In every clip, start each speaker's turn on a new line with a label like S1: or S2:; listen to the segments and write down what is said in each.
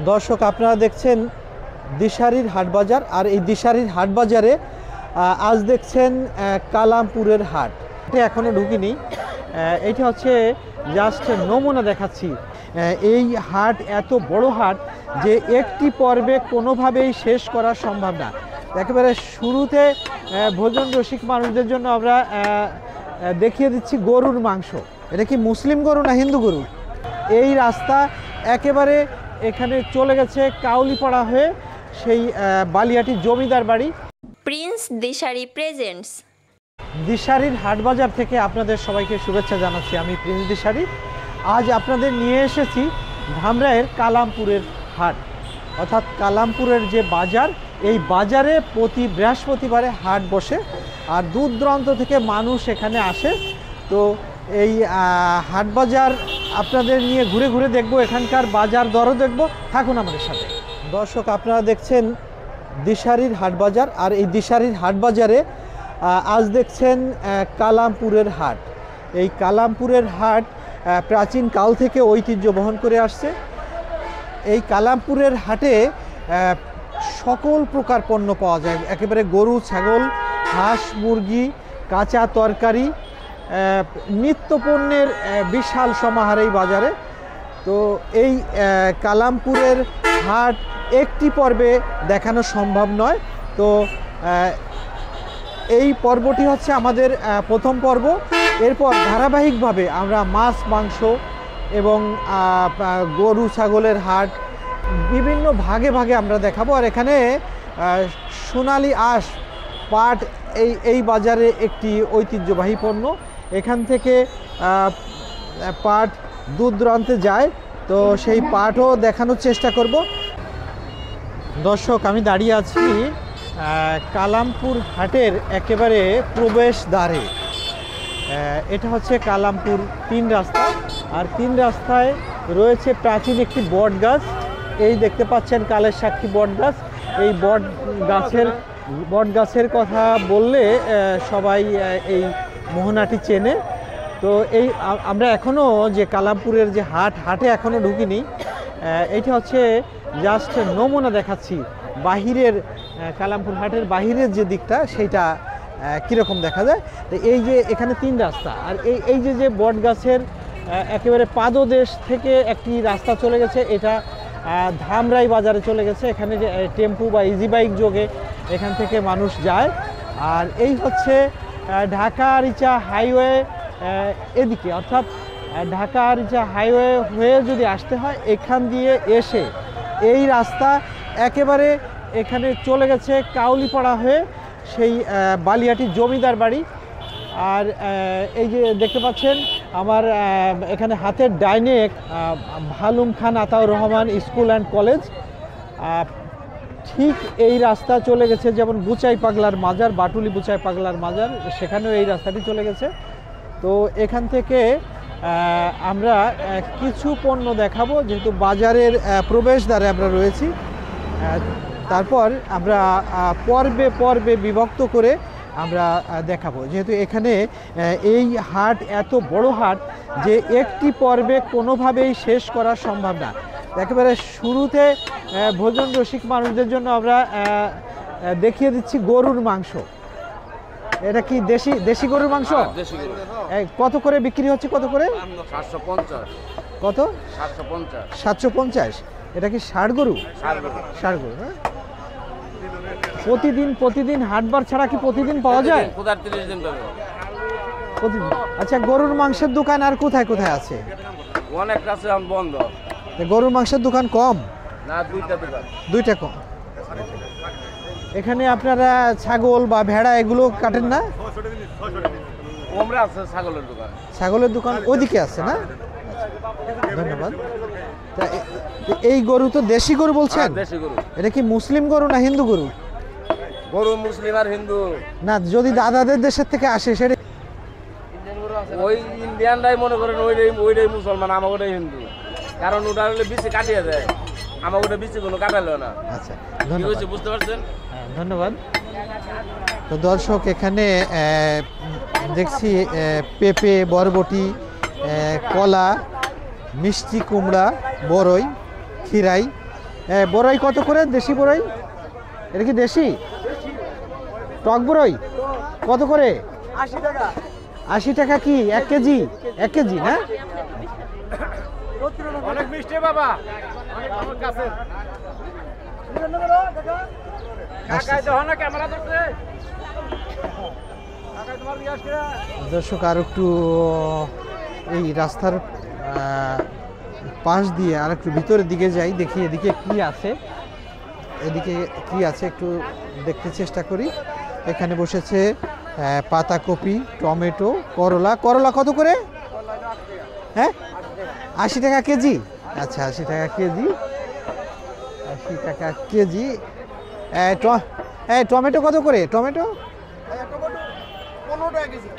S1: দর্শক আপনারা দেখছেন দিশারির হাটবাজার। আর এই দিশারির হাটবাজারে আজ দেখছেন কালামপুরের হাট। এটা এখনও ঢুকিনি, এটা হচ্ছে জাস্ট নমুনা দেখাচ্ছি। এই হাট এত বড় হাট যে একটি পর্বে কোনোভাবেই শেষ করা সম্ভব না। একেবারে শুরুতে ভোজন রসিক মানুষদের জন্য আমরা দেখিয়ে দিচ্ছি গরুর মাংস। এটা কি মুসলিম গরু না হিন্দু গরু? এই রাস্তা একেবারে এখানে চলে গেছে কাউলিপাড়া হয়ে সেই বালিয়াটি জমিদার বাড়ি।
S2: প্রিন্স দিশারি প্রেজেন্টস।
S1: দিশারির হাটবাজার থেকে আপনাদের সবাইকে শুভেচ্ছা জানাচ্ছি। আমি প্রিন্স দিশারি। আজ আপনাদের নিয়ে এসেছি ধামরাইয়ের কালামপুরের হাট, অর্থাৎ কালামপুরের যে বাজার, এই বাজারে প্রতি বৃহস্পতিবারে হাট বসে আর দূর দূরান্ত থেকে মানুষ এখানে আসে। তো এই হাটবাজার আপনাদের নিয়ে ঘুরে ঘুরে দেখব, এখানকার বাজার দরও দেখব। থাকুন আমাদের সাথে। দর্শক আপনারা দেখছেন দিশারির হাটবাজার। আর এই দিশারির হাটবাজারে আজ দেখছেন কালামপুরের হাট। এই কালামপুরের হাট প্রাচীন কাল থেকে ঐতিহ্য বহন করে আসছে। এই কালামপুরের হাটে সকল প্রকার পণ্য পাওয়া যায়, একেবারে গরু, ছাগল, হাঁস, মুরগি, কাঁচা তরকারি, নিত্য পণ্যের বিশাল সমাহার এই বাজারে। তো এই কালামপুরের হাট একটি পর্বে দেখানো সম্ভব নয়। তো এই পর্বটি হচ্ছে আমাদের প্রথম পর্ব। এরপর ধারাবাহিকভাবে আমরা মাছ, মাংস এবং গরু, ছাগলের হাট বিভিন্ন ভাগে ভাগে আমরা দেখাবো। আর এখানে সোনালী আঁশ পাট এই বাজারে একটি ঐতিহ্যবাহী পণ্য। এখান থেকে পাট দূর দূরান্তে যায়, তো সেই পাটও দেখানোর চেষ্টা করব। দর্শক আমি দাঁড়িয়ে আছি কালামপুর হাটের একেবারে প্রবেশ দ্বারে। এটা হচ্ছে কালামপুর 3 রাস্তা। আর 3 রাস্তায় রয়েছে প্রাচীন একটি বট গাছ। এই দেখতে পাচ্ছেন কালের সাক্ষী বট গাছ। এই বট গাছের কথা বললে সবাই এই মোহনাটি চেনে। তো এই আমরা এখনও যে কালামপুরের যে হাটে এখনও ঢুকিনি। এটা হচ্ছে জাস্ট নমুনা দেখাচ্ছি বাহিরের, কালামপুর হাটের বাহিরের যে দিকটা সেইটা কীরকম দেখা যায়। তো এই যে এখানে 3 রাস্তা, আর এই যে বট গাছের একেবারে পাদদেশ থেকে একটি রাস্তা চলে গেছে, এটা ধামরাই বাজারে চলে গেছে। এখানে যে টেম্পু বা ইজি বাইক যোগে এখান থেকে মানুষ যায়। আর এই হচ্ছে ঢাকা আরিচা হাইওয়ে এদিকে, অর্থাৎ ঢাকা আরিচা হাইওয়ে হয়ে যদি আসতে হয় এখান দিয়ে এসে এই রাস্তা একেবারে এখানে চলে গেছে কাউলিপাড়া হয়ে সেই বালিয়াটি জমিদার বাড়ি। আর এই যে দেখতে পাচ্ছেন আমার এখানে হাতের ডাইনে ভালুম Khan Ataur Rahman school and college. ঠিক এই রাস্তা চলে গেছে যেমন বুচাই পাগলার মাজার, বাটুলি বুচাই পাগলার মাজার, সেখানেও এই রাস্তাটি চলে গেছে। তো এখান থেকে আমরা কিছু পণ্য দেখাবো, যেহেতু বাজারের প্রবেশদ্বারে আমরা রয়েছি। তারপর আমরা পর্বে পর্বে বিভক্ত করে আমরা দেখাবো, যেহেতু এখানে এই হাট এত বড় হাট যে একটি পর্বে কোনোভাবেই শেষ করা সম্ভব না। একেবারে শুরুতে ভোজন রসিক মানুষদের জন্য আমরা দেখিয়ে দিচ্ছি গরুর মাংস। এটা কি দেশি গরুর মাংস? কত করে বিক্রি হচ্ছে? কত করে?
S3: 750।
S1: কত? 750। এটা কি ষাঁড় গরু? ষাঁড় গরু। হ্যাঁ, প্রতিদিন হাটবার ছাড়া কি প্রতিদিন পাওয়া যায়? প্রতিদিন। আচ্ছা, গরুর মাংসের দোকান আর কোথায় কোথায় আছে?
S3: অনেক আছে, বন্ধ।
S1: গরুর মাংসের দোকান কম
S3: না,
S1: দুইটা কম। এখানে আপনারা ছাগল বা ভেড়া এগুলো কাটেন না? ছাগলের দোকান ওইদিকে আছে না? ধন্যবাদ। এই গরু তো দেশি গরু বলছেন?
S3: দেশি গরু।
S1: এটা কি মুসলিম গরু না হিন্দু গরু?
S3: গরু মুসলিম আর হিন্দু
S1: না, যদি দাদাদের দেশের থেকে আসে সেটা
S3: ওই ইন্ডিয়ানরাই মনে করেন ওইটাই মুসলমান, আমার ওটাই হিন্দু। কারণ ওটা হলে বেশি কাটিয়ে দেয়, আমার ওটা বেশি কোনো কাটালো না।
S1: আচ্ছা, ধন্যবাদ।
S3: বুঝতে পারছেন?
S1: ধন্যবাদ। তো দর্শক এখানে দেখছি পেঁপে, বরবটি, কলা, মিষ্টি কুমড়া, বরই, খিরাই বড়ই কত করে? দেশি বড়ই, এটা কি দেশি? টক বড়ই কত করে?
S4: 80 টাকা।
S1: 80 টাকা কি 1 কেজি? 1 কেজি না?
S3: অনেক মিষ্টি বাবা, অনেক আমার কাছে। কাকাই দেখো না ক্যামেরা ধরছে। কাকাই তোমার বিয়াস করে।
S1: দর্শক আর একটু এই রাস্তার পাশ দিয়ে আর একটু ভিতরের দিকে যাই, দেখি এদিকে কি আছে। এদিকে কি আছে একটু দেখতে চেষ্টা করি। এখানে বসেছে পাতাকপি, টমেটো, করলা। করলা কত করে? হ্যাঁ 80 টাকা কেজি। আচ্ছা 80 টাকা কেজি, 80 টাকা কেজি। টমেটো কত করে? টমেটো
S4: 15 টাকা কেজি।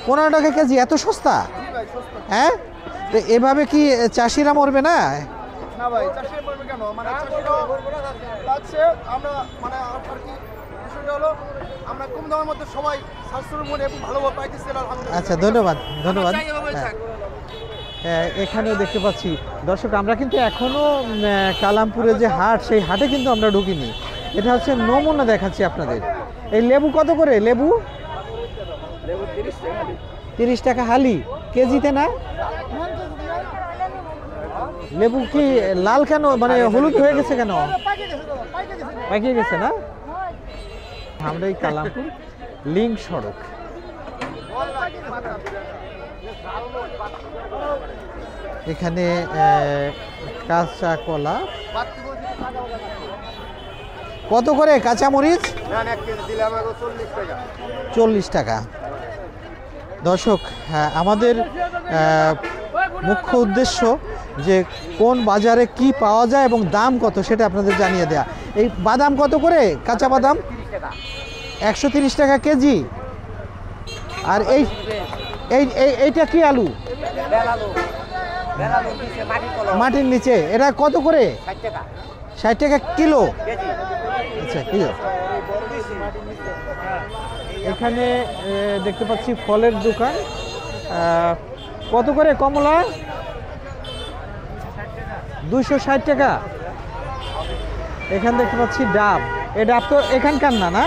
S1: 15 টাকা কেজি, এত সস্তা?
S4: ভাই সস্তা।
S1: হ্যাঁ, তো এভাবে কি চাষিরা মরবে না?
S4: না ভাই, চাষিরা পড়বে কেন? মানে চাষিরা যাচ্ছে, আমরা মানে আর কি বিষয়টা হলো আমরা কম দামের মধ্যে সবাই স্বাস্থ্যের মনে এবং ভালোভাবে পাইতেছি আলহামদুলিল্লাহ।
S1: আচ্ছা ধন্যবাদ ধন্যবাদ।
S4: চাই এভাবে থাক।
S1: এখানেও দেখতে পাচ্ছি দর্শক, আমরা কিন্তু এখনো কালামপুরে যে হাট, সেই হাটে কিন্তু আমরা ঢুকিনি। এটা হচ্ছে নমুনা দেখাচ্ছি আপনাদের। এই লেবু কত করে? লেবু 30 টাকা হালি কেজিতে না? লেবু কি লাল কেন, মানে হলুদ হয়ে গেছে কেন? পাকিয়ে গেছে না? আমরা এই কালামপুর লিঙ্ক সড়ক, এখানে কাঁচা কলা কত করে? কাঁচা মরিচ 40 টাকা। দর্শক, আমাদের মুখ্য উদ্দেশ্য যে কোন বাজারে কি পাওয়া যায় এবং দাম কত সেটা আপনাদের জানিয়ে দেয়া। এই বাদাম কত করে? কাঁচা বাদাম 130 টাকা কেজি। আর এইটা কি আলু? মাটির নিচে। এটা কত করে? 60 টাকা কিলো। আচ্ছা কিলো। এখানে দেখতে পাচ্ছি ফলের দোকান। কত করে কমলা? 260 টাকা। এখানে দেখতে পাচ্ছি ডাব। এই ডাব তো এখানকার না, না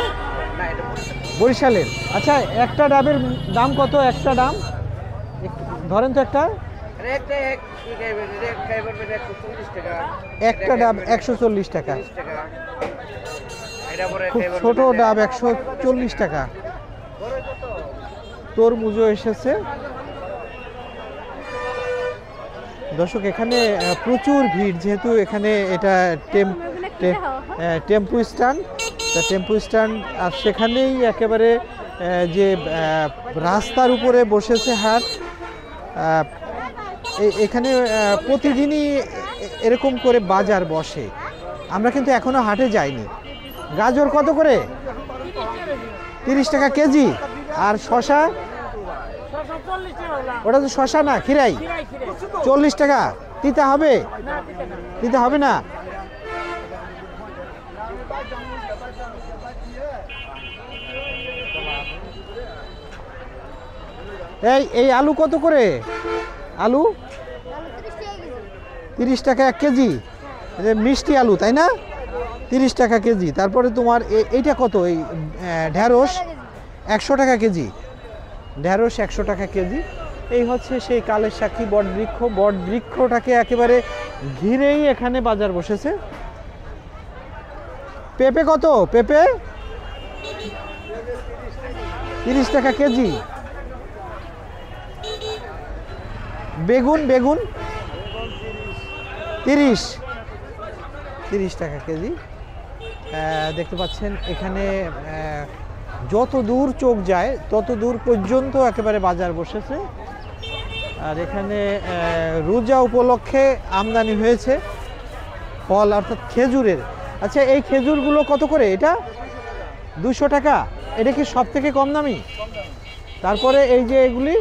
S1: বরিশালের। আচ্ছা একটা ডাবের দাম কত? একটা ডাব ধরেন তো, একটা ডাব 140 টাকা। খুব ছোট ডাব 140 টাকা। তরমুজও এসেছে। দর্শক, এখানে প্রচুর ভিড়, যেহেতু এখানে এটা টেম্পু স্ট্যান্ড। তা টেম্পু স্ট্যান্ড, আর সেখানেই একেবারে যে রাস্তার উপরে বসেছে হাট। এখানে প্রতিদিনই এরকম করে বাজার বসে। আমরা কিন্তু এখনো হাটে যাইনি। গাজর কত করে? 30 টাকা কেজি। আর শশা? ওটা তো শশা না, খিরাই। 40 টাকা। তিতা হবে? তিতা হবে না। এই আলু কত করে? আলু 30 টাকা 1 কেজি। মিষ্টি আলু তাই না? 30 টাকা কেজি। তারপরে তোমার এইটা কত? এই ঢেঁড়স 100 টাকা কেজি। ঢেঁড়স 100 টাকা কেজি। এই হচ্ছে সেই কালের সাক্ষী বটবৃক্ষ। বটবৃক্ষটাকে একেবারে ঘিরেই এখানে বাজার বসেছে। পেঁপে কত? পেঁপে 30 টাকা কেজি। বেগুন 30 টাকা কেজি। দেখতে পাচ্ছেন এখানে যত দূর চোখ যায় তত দূর পর্যন্ত একেবারে বাজার বসেছে। আর এখানে রোজা উপলক্ষে আমদানি হয়েছে ফল, অর্থাৎ খেজুরের। আচ্ছা এই খেজুরগুলো কত করে? এটা 200 টাকা। এটা কি সব থেকে কম দামি? তারপরে এই যে এগুলি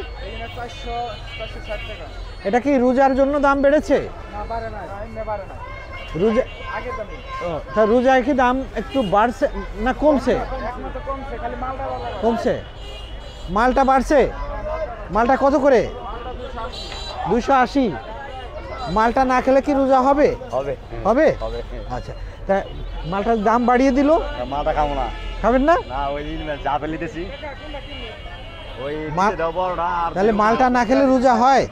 S4: 460 টাকা।
S1: এটা কি রোজার জন্য দাম বেড়েছে?
S4: না বাড়ে না, বাড়ে না।
S1: রোজা
S4: আগে দামে।
S1: তা রোজায় কি দাম একটু বাড়ছে না কমছে?
S4: একমাত্র কমছে, খালি মালটা বাড়ে।
S1: কমছে। মালটা বাড়ছে। মালটা কত করে? 280। মালটা না খেলে কি রোজা হবে?
S5: হবে
S1: হবে।
S5: হবে
S1: আচ্ছা, তা মালটার দাম বাড়িয়ে দিল,
S5: মাটা খাবো না।
S1: খাবেন না?
S5: না ওই যা ফেলিতেছি ওই
S1: মা-
S5: দাও বড়টা আর
S1: তাহলে মালটা না খেলে রোজা হয়?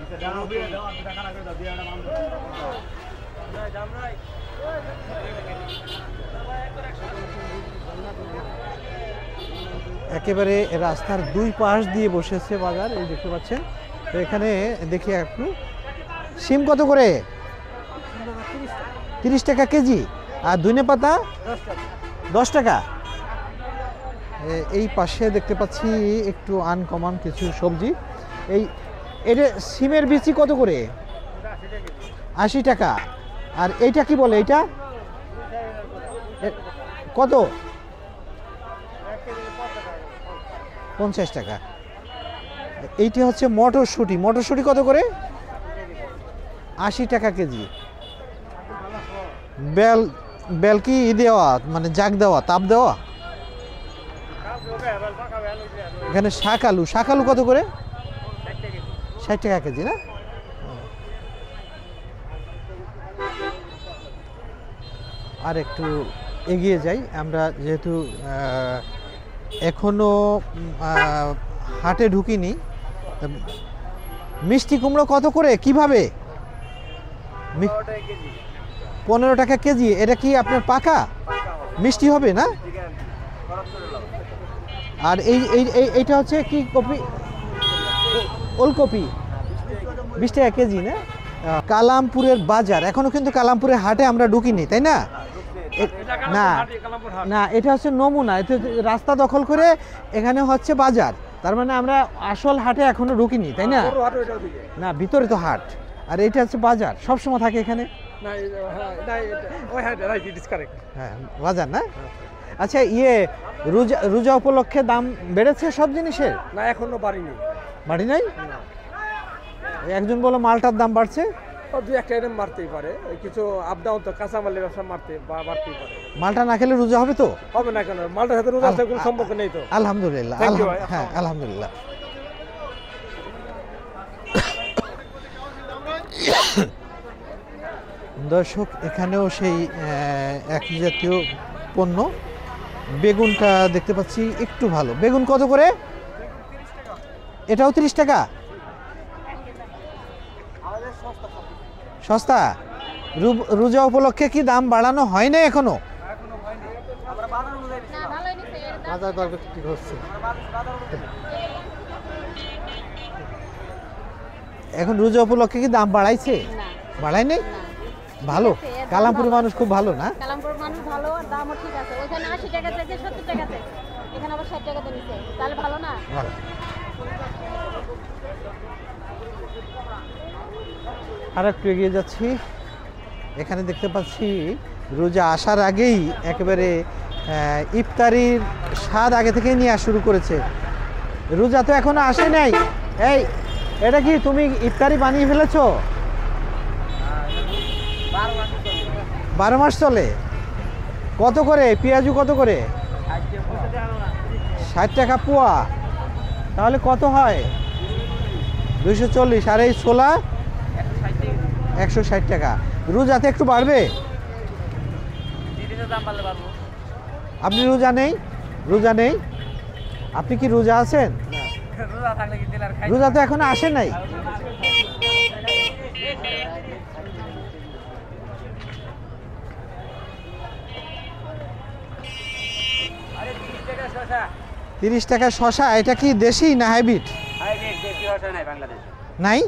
S1: একেবারে রাস্তার দুই পাশ দিয়ে বসেছে বাজার, এই দেখতে পাচ্ছেন। তো এখানে দেখি একটু, সিম কত করে? 30 টাকা কেজি। আর ধনে পাতা 10 টাকা। এই পাশে দেখতে পাচ্ছি একটু আনকমন কিছু সবজি। এটা সিমের বিচি কত করে? 80 টাকা। আর এইটা কি বলে, এইটা কত? 50 টাকা। এইটা হচ্ছে মটরশুঁটি। মটরশুঁটি কত করে? 80 টাকা কেজি। বেল কি দেওয়া, মানে জাগ দেওয়া, তাপ দেওয়া? এখানে শাক আলু। শাক আলু কত করে? 60 টাকা কেজি না? আর একটু এগিয়ে যাই আমরা, যেহেতু এখনো হাটে ঢুকিনি। মিষ্টি কুমড়ো কত করে, কিভাবে? 15 টাকা কেজি। এটা কি আপনার পাকা মিষ্টি হবে না? আর এইটা হচ্ছে কি কপি? ওলকপি 20 টাকা কেজি না? কালামপুরের বাজার, এখনো কিন্তু কালামপুরের হাটে আমরা ঢুকিনি, তাই না? না না, এটা হচ্ছে নমুনা। এটা রাস্তা দখল করে এখানে হচ্ছে বাজার, তার মানে আমরা আসল হাটে এখনো ঢুকিনি, তাই না? না, ভিতরে তো হাট, আর এটা হচ্ছে বাজার, সবসময় থাকে এখানে। হ্যাঁ, বাজার না? আচ্ছা, রোজা উপলক্ষে দাম বেড়েছে সব জিনিসের?
S6: না, এখনো বাড়িনি।
S1: বাড়ি নাই? একজন বলো মালটার দাম বাড়ছে।
S6: দু একটা আইটেম বাড়তেই পারে, ওই কিছু আপ ডাউন তো, কাঁচামালের ব্যবসা বাড়তেই পারে।
S1: মালটা না খেলে রোজা হবে তো?
S6: হবে না কেন, মালটার সাথে রোজার সাথে কোনো সম্পর্ক নেই তো।
S1: আলহামদুলিল্লাহ।
S6: Thank you, ভাই।
S1: হ্যাঁ, আলহামদুলিল্লাহ। দর্শক, এখানেও সেই একই জাতীয় পণ্য। বেগুনটা দেখতে পাচ্ছি একটু ভালো। বেগুন কত করে? এটাও 30 টাকা। সস্তা। রোজা উপলক্ষে কি দাম বাড়ানো হয় না এখনো? এখন রোজা উপলক্ষে কি দাম বাড়াইছে? বাড়ায় নেই? ভালো। কালামপুরের মানুষ খুব ভালো না?
S7: কালামপুর মানুষ ভালো, আর দামও ঠিক আছে। ওইখানে 80 টাকা থেকে 70 টাকা থেকে, এখানে আবার 60 টাকাতে নিচ্ছে, তাহলে ভালো না?
S1: ভালো। আর একটু এগিয়ে যাচ্ছি, এখানে দেখতে পাচ্ছি রোজা আসার আগেই একেবারে ইফতারির স্বাদ আগে থেকে নিয়ে শুরু করেছে। রোজা তো এখনো আসে নাই। এটা কি তুমি ইফতারি বানিয়ে ফেলেছো? 12 মাস চলে। কত করে পেঁয়াজু? কত করে? 60 টাকা পোয়া। তাহলে কত হয়? 240। আর এই ছোলা 160 টাকা। রোজাতে একটু বাড়বে? আপনি রোজা নেই? রোজা নেই? আপনি কি রোজা আছেন? রোজা তো এখনো আসে নাই। তিরিশ টাকা শশা। এটা কি দেশি না হাইব্রিড? নাই?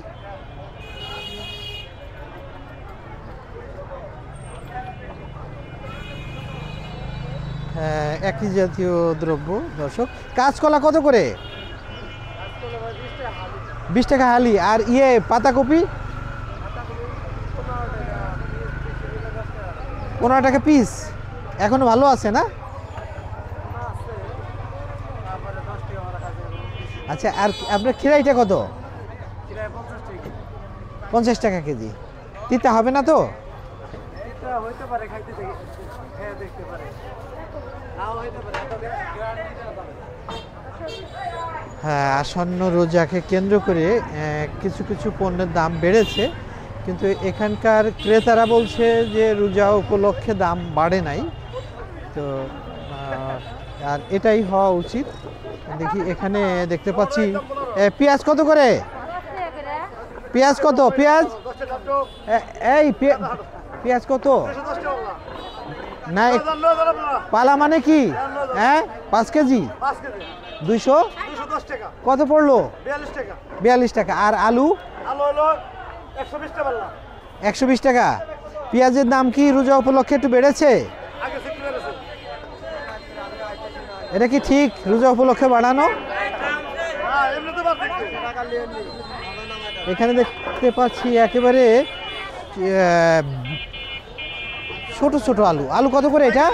S1: একই জাতীয় দ্রব্য। দর্শক, কাঁচকলা কত করে? 20 টাকা হালি। আর পাতাকপি 15 টাকা পিস। এখনো ভালো আছে না? আচ্ছা, আর আপনার খিরাইটা কত? 50 টাকা কেজি। তিতা হবে না তো? হ্যাঁ, আসন্ন রোজাকে কেন্দ্র করে কিছু কিছু পণ্যের দাম বেড়েছে। কিন্তু এখানকার ক্রেতারা বলছে যে রোজা উপলক্ষে দাম বাড়ে নাই, তো আর এটাই হওয়া উচিত। দেখি এখানে দেখতে পাচ্ছি পেঁয়াজ কত করে? পেঁয়াজ কত? পেঁয়াজ এই পেঁয়াজ কত? না পালা মানে কি? হ্যাঁ 5 কেজি 200 কত পড়লো? 42 টাকা। আর আলু? 120 টাকা। পেঁয়াজের দাম কি রোজা উপলক্ষে একটু বেড়েছে? এটা কি ঠিক রোজা উপলক্ষে বাড়ানো? এখানে দেখতে পাচ্ছি একেবারে ছোট ছোট আলু। আলু কত করে এটা?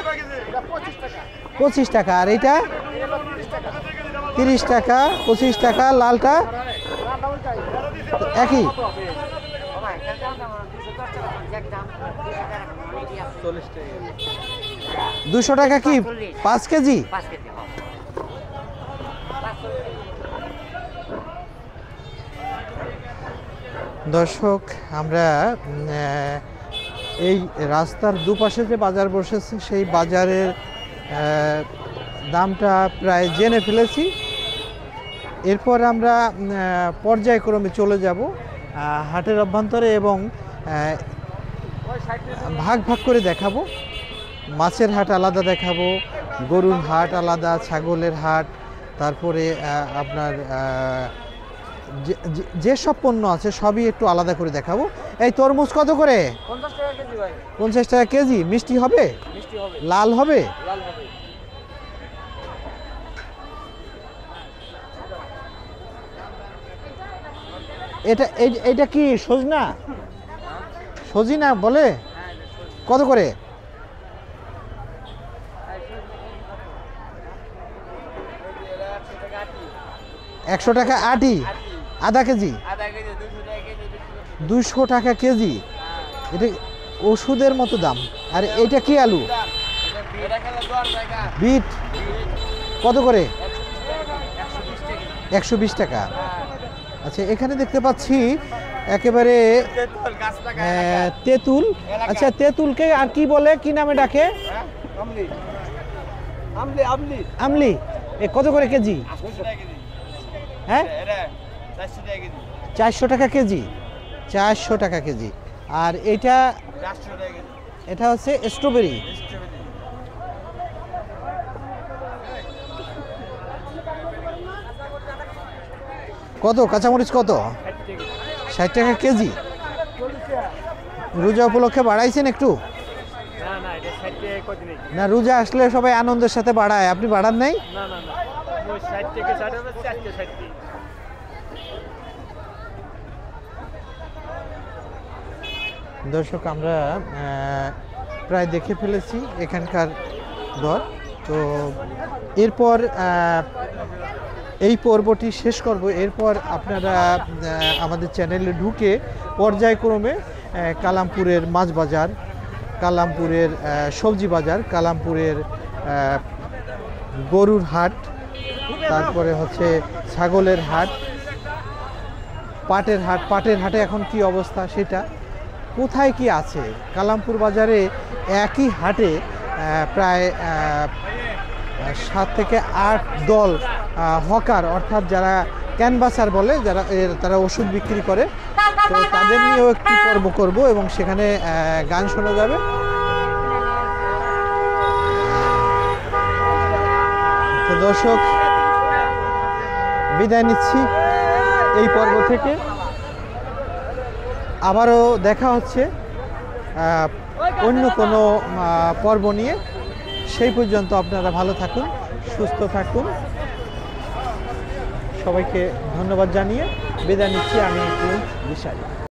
S1: 25 টাকা। আর এটা 30 টাকা 25 টাকা। লালটা একই 200 টাকা। কি 5 কেজি? দর্শক, আমরা এই রাস্তার দুপাশে যে বাজার বসেছে সেই বাজারের দামটা প্রায় জেনে ফেলেছি। এরপর আমরা পর্যায়ক্রমে চলে যাব হাটের অভ্যন্তরে এবং ভাগ ভাগ করে দেখাবো। মাছের হাট আলাদা দেখাবো, গরুর হাট আলাদা, ছাগলের হাট, তারপরে আপনার যেসব পণ্য আছে সবই একটু আলাদা করে দেখাবো। এই তরমুজ কত করে?
S3: 50 টাকা কেজি ভাই।
S1: 50 টাকা কেজি। মিষ্টি হবে?
S3: মিষ্টি হবে।
S1: লাল হবে?
S3: লাল হবে।
S1: এটা কি সজনা? সজিনা বলে? কত করে? 100 টাকা আটি। আধা কেজি? 200 টাকা কেজি। এটা ওষুধের মতো দাম। আর এটা কি আলু? বিট কত করে? 120 টাকা। আচ্ছা, এখানে দেখতে পাচ্ছি একেবারে তেঁতুল। আচ্ছা, তেঁতুলকে আর কি বলে, কি নামে ডাকে? আমলি। এ কত করে কেজি? হ্যাঁ 400 টাকা কেজি। 400 টাকা কেজি। আর এটা হচ্ছে স্ট্রবেরি। কত কাঁচামরিচ? কত? 60 টাকা কেজি। রোজা উপলক্ষে বাড়াইছেন একটু? না, রোজা আসলে সবাই আনন্দের সাথে বাড়ায়, আপনি বাড়ান নাই? দর্শক, আমরা প্রায় দেখে ফেলেছি এখানকার দর। তো এরপর এই পর্বটি শেষ করব। এরপর আপনারা আমাদের চ্যানেলে ঢুকে পর্যায়ক্রমে কালামপুরের মাছ বাজার, কালামপুরের সবজি বাজার, কালামপুরের গরুর হাট, তারপরে হচ্ছে ছাগলের হাট, পাটের হাট। পাটের হাটে এখন কি অবস্থা সেটা, কোথায় কি আছে। কালামপুর বাজারে একই হাটে প্রায় 7 থেকে 8 দল হকার, অর্থাৎ যারা ক্যানভাসার বলে, তারা ওষুধ বিক্রি করে। তো তাদের নিয়েও একটি পর্ব করব এবং সেখানে গান শোনা যাবে। তো দর্শক, বিদায় নিচ্ছি এই পর্ব থেকে। আবারও দেখা হচ্ছে অন্য কোনো পর্ব নিয়ে। সেই পর্যন্ত আপনারা ভালো থাকুন, সুস্থ থাকুন। সবাইকে ধন্যবাদ জানিয়ে বিদায় নিচ্ছি। আমি প্রিন্স দিশারি।